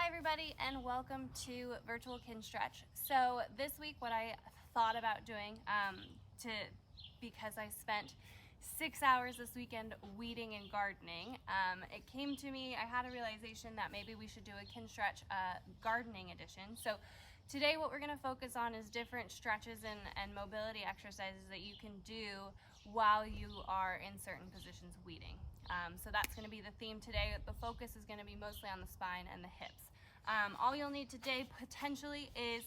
Hi everybody and welcome to Virtual KINSTRETCH. So this week what I thought about doing, because I spent 6 hours this weekend weeding and gardening, it came to me, I had a realization that maybe we should do a KINSTRETCH gardening edition. So today what we're going to focus on is different stretches and mobility exercises that you can do while you are in certain positions weeding. So that's going to be the theme today. The focus is going to be mostly on the spine and the hips. All you'll need today potentially is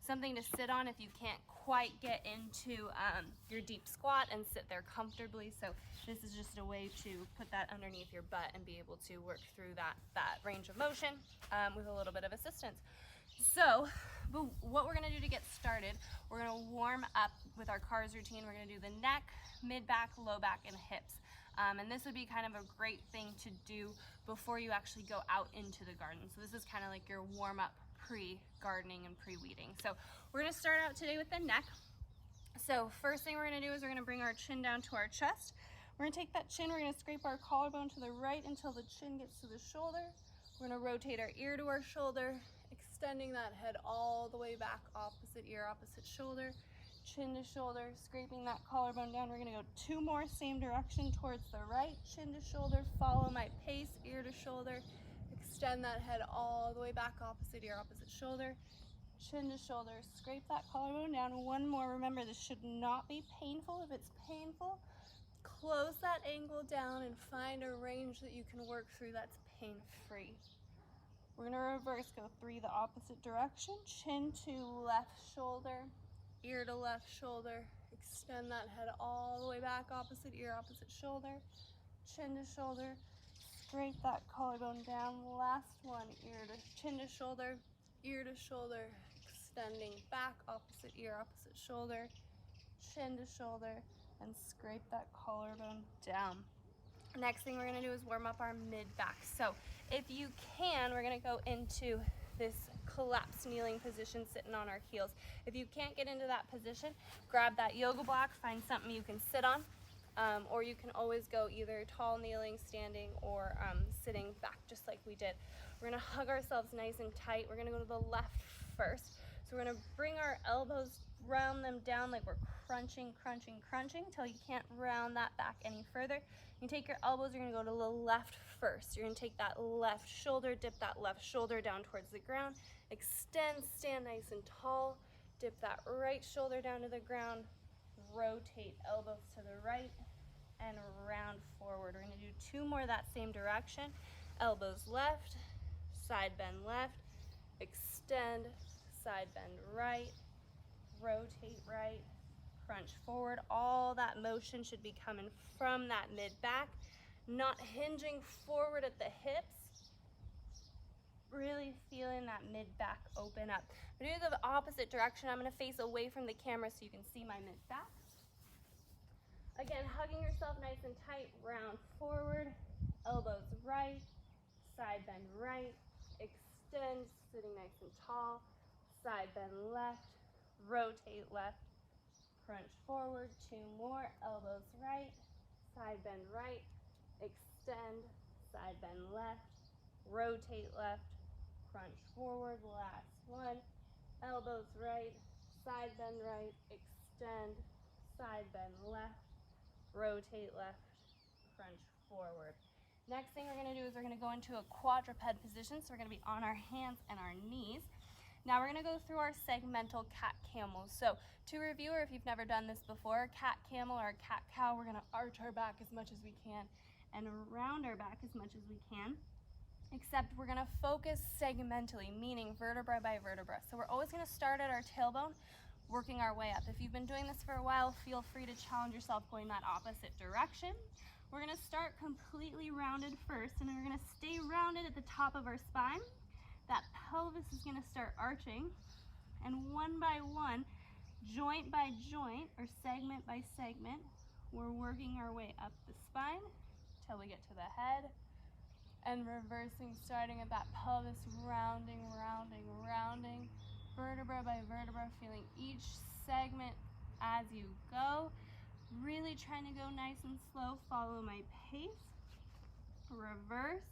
something to sit on if you can't quite get into your deep squat and sit there comfortably. So this is just a way to put that underneath your butt and be able to work through that range of motion with a little bit of assistance. So what we're going to do to get started, we're going to warm up with our CARS routine. We're going to do the neck, mid back, low back, and hips. And this would be kind of a great thing to do before you actually go out into the garden. So this is kind of like your warm up pre-gardening and pre-weeding. So we're going to start out today with the neck. So first thing we're going to do is we're going to bring our chin down to our chest. We're going to take that chin, we're going to scrape our collarbone to the right until the chin gets to the shoulder. We're going to rotate our ear to our shoulder, extending that head all the way back, opposite ear, opposite shoulder, chin to shoulder, scraping that collarbone down. We're going to go 2 more, same direction towards the right, chin to shoulder, follow my pace, ear to shoulder, extend that head all the way back, opposite ear, opposite shoulder, chin to shoulder, scrape that collarbone down. 1 more. Remember, this should not be painful. If it's painful, close that angle down and find a range that you can work through that's pain-free. We're going to reverse, go 3 the opposite direction, chin to left shoulder, ear to left shoulder, extend that head all the way back, opposite ear, opposite shoulder, chin to shoulder, scrape that collarbone down. Last one, chin to shoulder, ear to shoulder, extending back, opposite ear, opposite shoulder, chin to shoulder, and scrape that collarbone down. Next thing we're going to do is warm up our mid back. So if you can, we're going to go into this collapsed kneeling position, sitting on our heels. If you can't get into that position, grab that yoga block, find something you can sit on, or you can always go either tall kneeling, standing, or sitting back just like we did. We're going to hug ourselves nice and tight. We're going to go to the left first. So we're going to bring our elbows, round them down like we're crunching until you can't round that back any further. You take your elbows, you're going to go to the left first. You're going to take that left shoulder, dip that left shoulder down towards the ground, extend, stand nice and tall, dip that right shoulder down to the ground, rotate elbows to the right, and round forward. We're going to do 2 more that same direction. Elbows left, side bend left, extend, side bend right, rotate right, crunch forward. All that motion should be coming from that mid back, not hinging forward at the hips, really feeling that mid back open up. I'm going to do the opposite direction. I'm going to face away from the camera so you can see my mid back. Again, hugging yourself nice and tight, round forward, elbows right, side bend right, extend, sitting nice and tall, side bend left, rotate left, crunch forward. 2 more, elbows right, side bend right, extend, side bend left, rotate left, crunch forward. Last one, elbows right, side bend right, extend, side bend left, rotate left, crunch forward. Next thing we're going to do is we're going to go into a quadruped position. So we're going to be on our hands and our knees. Now we're going to go through our segmental cat-camel. So to review, or if you've never done this before, cat-camel or cat-cow, we're going to arch our back as much as we can and round our back as much as we can. Except we're going to focus segmentally, meaning vertebra by vertebra. So we're always going to start at our tailbone, working our way up. If you've been doing this for a while, feel free to challenge yourself going that opposite direction. We're going to start completely rounded first, and then we're going to stay rounded at the top of our spine. That pelvis is going to start arching, and one by one, joint by joint, or segment by segment, we're working our way up the spine till we get to the head, and reversing, starting at that pelvis, rounding, vertebra by vertebra, feeling each segment as you go. Really trying to go nice and slow, follow my pace. Reverse,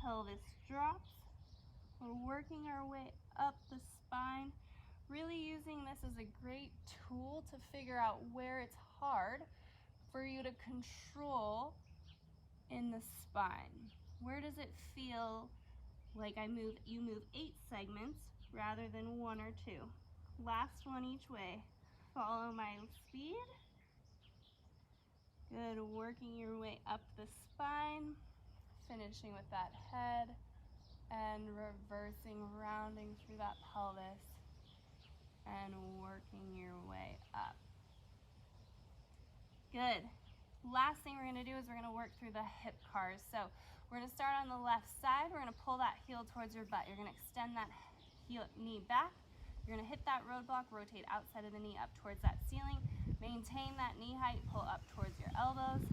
pelvis drops. We're working our way up the spine, really using this as a great tool to figure out where it's hard for you to control in the spine. Where does it feel like you move 8 segments rather than 1 or 2? Last one each way. Follow my speed. Good, working your way up the spine, finishing with that head, and reversing, rounding through that pelvis, and working your way up. Good. Last thing we're going to do is we're going to work through the hip cars. So we're going to start on the left side. We're going to pull that heel towards your butt. You're going to extend that knee back. You're going to hit that roadblock, rotate outside of the knee up towards that ceiling. Maintain that knee height, pull up towards your elbows,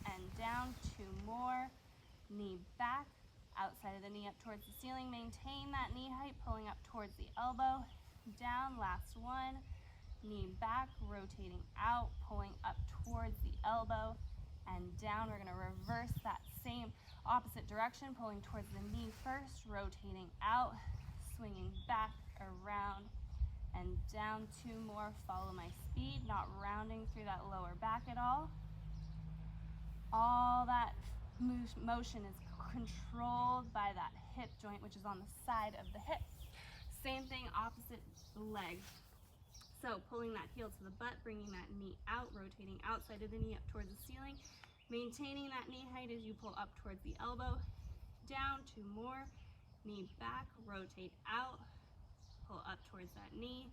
and down. 2 more. Knee back, outside of the knee up towards the ceiling. Maintain that knee height, pulling up towards the elbow. Down, last one. Knee back, rotating out, pulling up towards the elbow, and down. We're going to reverse that same opposite direction, pulling towards the knee first, rotating out, swinging back, around, and down. 2 more. Follow my speed, not rounding through that lower back at all. All that motion is controlled by that hip joint, which is on the side of the hip. Same thing, opposite leg. So pulling that heel to the butt, bringing that knee out, rotating outside of the knee up towards the ceiling, maintaining that knee height as you pull up towards the elbow. Down. 2 more. Knee back, rotate out, pull up towards that knee.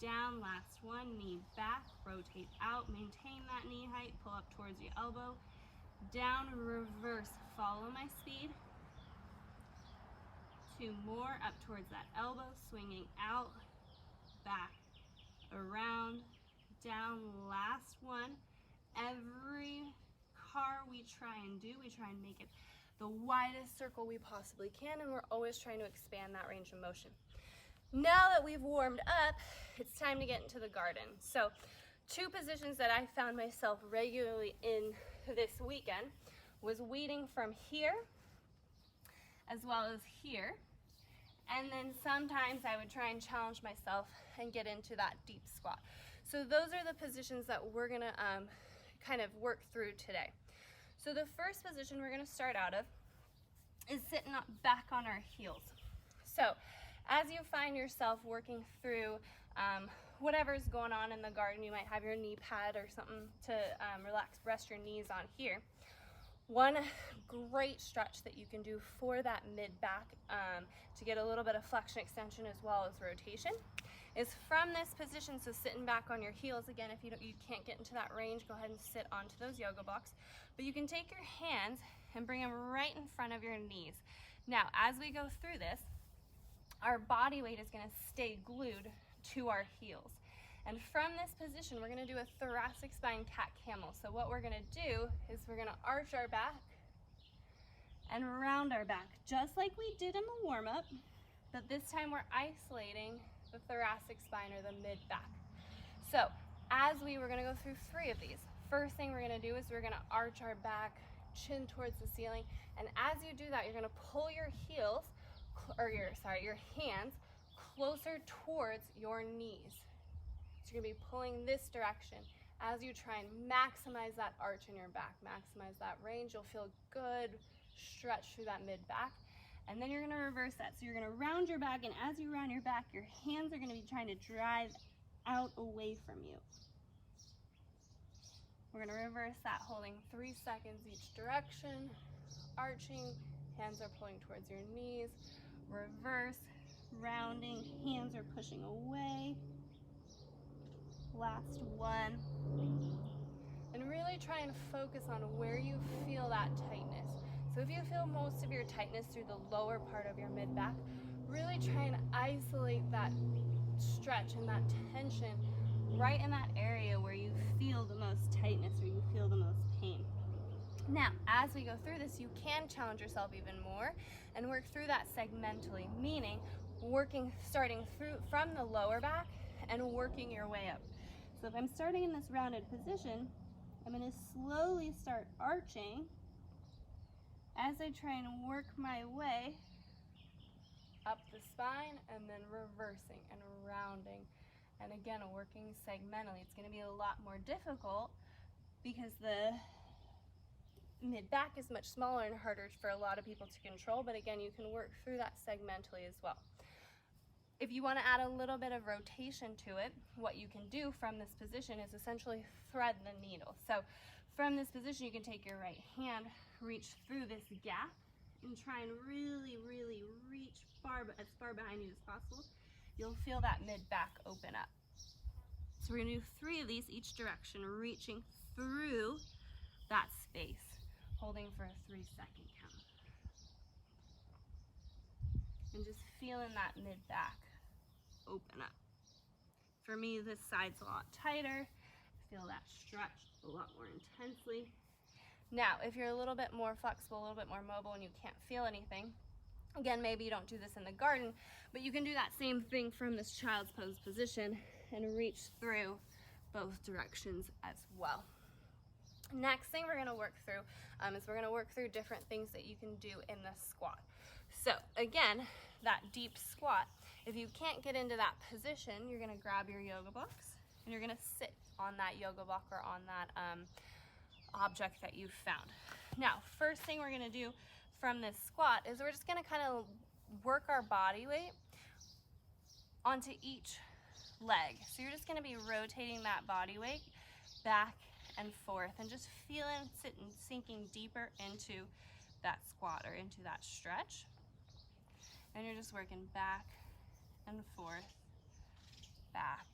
Down, last one. Knee back, rotate out, maintain that knee height, pull up towards your elbow. Down, reverse, follow my speed. 2 more, up towards that elbow, swinging out, back, around, down, last one. Every car we try and make it the widest circle we possibly can, and we're always trying to expand that range of motion. Now that we've warmed up, it's time to get into the garden. So 2 positions that I found myself regularly in this weekend was weeding from here as well as here. And then sometimes I would try and challenge myself and get into that deep squat. So those are the positions that we're gonna kind of work through today. So the first position we're gonna start out of is sitting up back on our heels. So as you find yourself working through whatever's going on in the garden, you might have your knee pad or something to rest your knees on here. One great stretch that you can do for that mid-back to get a little bit of flexion extension as well as rotation is from this position, so sitting back on your heels. Again, if you can't get into that range, go ahead and sit onto those yoga blocks. But you can take your hands and bring them right in front of your knees. Now, as we go through this, our body weight is going to stay glued to our heels. And from this position, we're going to do a thoracic spine cat camel. So what we're going to do is we're going to arch our back and round our back, just like we did in the warm-up, but this time we're isolating the thoracic spine or the mid-back. So as we're going to go through 3 of these. First thing we're going to do is we're going to arch our back, chin towards the ceiling, and as you do that, you're going to pull your heels, or your hands closer towards your knees. So you're going to be pulling this direction as you try and maximize that arch in your back, maximize that range. You'll feel good stretch through that mid-back. And then you're going to reverse that. So you're going to round your back, and as you round your back, your hands are going to be trying to drive out away from you. We're going to reverse that, holding 3 seconds each direction, arching, hands are pulling towards your knees, reverse, rounding, hands are pushing away. Last one. And really try and focus on where you feel that tightness. So if you feel most of your tightness through the lower part of your mid-back, really try and isolate that stretch and that tension right in that area where you feel the most tightness, where you feel the most pain. Now, as we go through this, you can challenge yourself even more and work through that segmentally, meaning starting through from the lower back and working your way up. So if I'm starting in this rounded position, I'm going to slowly start arching as I try and work my way up the spine and then reversing and rounding. And again, working segmentally. It's going to be a lot more difficult because the mid-back is much smaller and harder for a lot of people to control, but again, you can work through that segmentally as well. If you want to add a little bit of rotation to it, what you can do from this position is essentially thread the needle. So from this position, you can take your right hand, reach through this gap, and try and really, really reach as far behind you as possible. You'll feel that mid-back open up. So we're going to do 3 of these each direction, reaching through that space, holding for a 3-second count. And just feeling that mid-back open up. For me, this side's a lot tighter. Feel that stretch a lot more intensely. Now, if you're a little bit more flexible, a little bit more mobile, and you can't feel anything, again, maybe you don't do this in the garden, but you can do that same thing from this child's pose position and reach through both directions as well. Next thing we're going to work through is we're going to work through different things that you can do in the squat. So again, that deep squat, if you can't get into that position, you're going to grab your yoga blocks and you're going to sit on that yoga block or on that object that you've found. Now, first thing we're going to do from this squat is we're just going to kind of work our body weight onto each leg. So you're just going to be rotating that body weight back and forth and just feeling, sinking deeper into that squat or into that stretch. And you're just working back and forth, back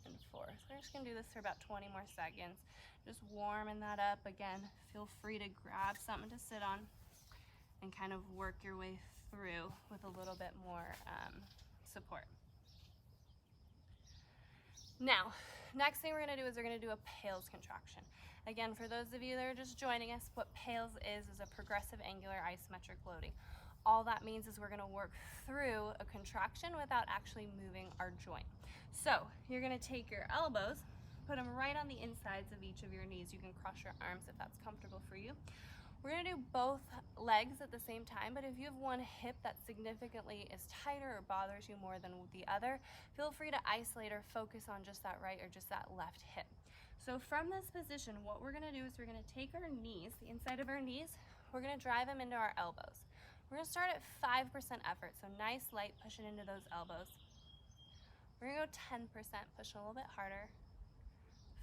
and forth. We're just going to do this for about 20 more seconds. Just warming that up. Again, feel free to grab something to sit on and kind of work your way through with a little bit more support. Now, next thing we're going to do is we're going to do a PALS contraction. Again, for those of you that are just joining us, what PALS is a progressive angular isometric loading. All that means is we're going to work through a contraction without actually moving our joint. So you're going to take your elbows, put them right on the insides of each of your knees. You can cross your arms if that's comfortable for you. We're going to do both legs at the same time, but if you have one hip that significantly is tighter or bothers you more than the other, feel free to isolate or focus on just that right or just that left hip. So from this position, what we're going to do is we're going to take our knees, the inside of our knees, we're going to drive them into our elbows. We're going to start at 5% effort, so nice light pushing into those elbows. We're going to go 10%, push a little bit harder.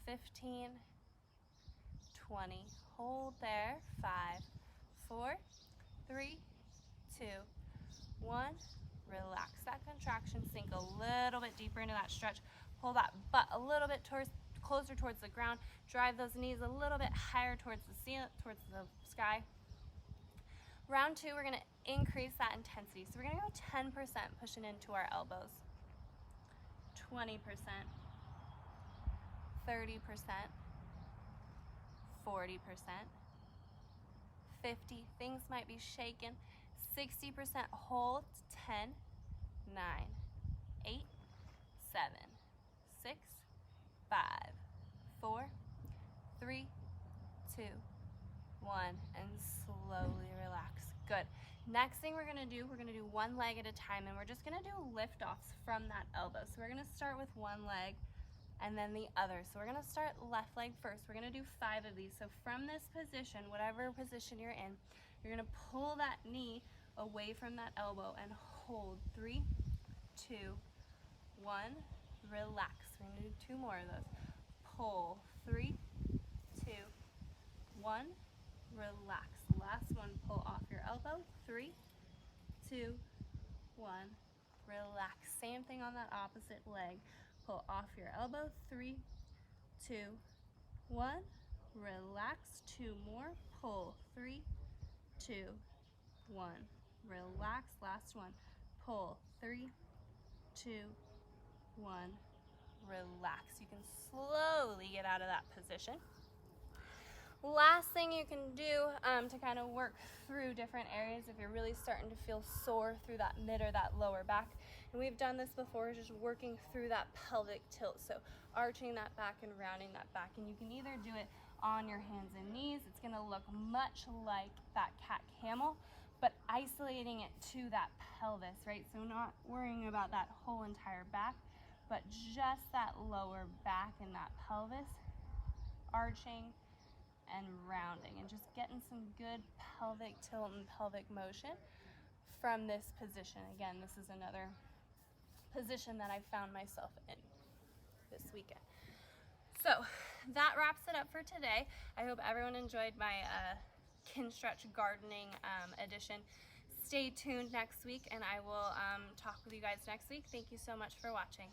15, 20, hold there. 5, 4, 3, 2, 1. Relax that contraction, sink a little bit deeper into that stretch. Pull that butt a little bit closer towards the ground. Drive those knees a little bit higher towards the ceiling, towards the sky. Round 2, we're going to increase that intensity. So we're going to go 10% pushing into our elbows. 20%, 30%, 40%, 50, things might be shaken, 60%, hold, 10, 9, 8, 7, 6, 5, 4, 3, 2, 1, and slowly relax. Good. Next thing we're going to do one leg at a time, and we're just going to do lift-offs from that elbow. So we're going to start with one leg and then the other. So we're going to start left leg first. We're going to do 5 of these. So from this position, whatever position you're in, you're going to pull that knee away from that elbow and hold. 3, 2, 1, relax. We're going to do 2 more of those. Pull. 3, 2, 1, relax. Last one, pull off your elbow. 3, 2, 1, relax. Same thing on that opposite leg. Pull off your elbow. 3, 2, 1, relax. 2 more. Pull. 3, 2, 1, relax. Last one. Pull. 3, 2, 1, relax. You can slowly get out of that position. Last thing you can do to kind of work through different areas if you're really starting to feel sore through that mid or that lower back, and we've done this before, is just working through that pelvic tilt. So arching that back and rounding that back, and you can either do it on your hands and knees. It's gonna look much like that cat camel, but isolating it to that pelvis, right? So not worrying about that whole entire back, but just that lower back and that pelvis, arching and rounding, and just getting some good pelvic tilt and pelvic motion from this position. Again, this is another position that I found myself in this weekend. So that wraps it up for today. I hope everyone enjoyed my KINSTRETCH gardening edition. Stay tuned next week, and I will talk with you guys next week. Thank you so much for watching.